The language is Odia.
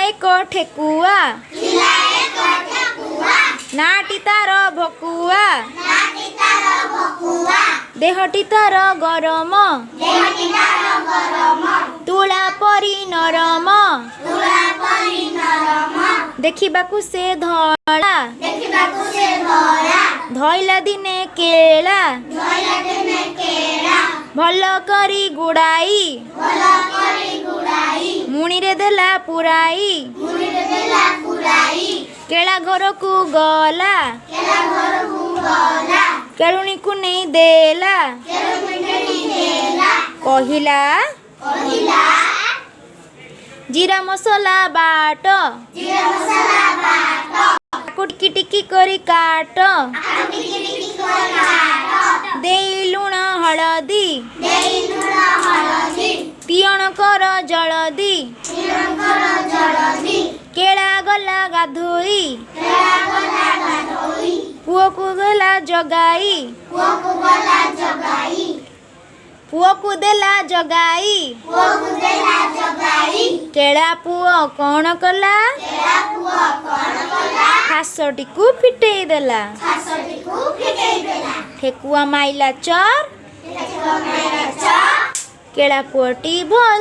ଏକ ଠେକୁଆ ନାଟି ତାର ଭକୁଆ ଦେହଟି ତାର ଗରମ ତୁଳା ପରି ନରମ ଦେଖିବାକୁ ସେ ଧଳା ଧଇଲା ଦିନେ କେଳା ଭଲ କରି ଗୁଡ଼ାଇ ମୁଣିରେ ଦେଲା ପୁରାଇ କେଳା ଘରକୁ ଗଲା କେଳୁଣୀକୁ ନେଇ ଦେଲା କହିଲା ଜିରା ମସଲା ବାଟ ତାକୁ ଟିକି ଟିକି କରି କାଟ ଦେଇ ଲୁଣ ହଳଦୀ ତିଅଣ କର ଜଳଦି କେଳା ଗଲା ଗାଧୋଇ ପୁଅକୁ ଦେଲା ଜଗାଇ କେଳା ପୁଅ କ'ଣ କଲା ଘାସଟିକୁ ଫିଟେଇ ଦେଲା ଠେକୁଆ ମାଇଲା ଚର କେଳା ପୁଅଟି ଭଲ।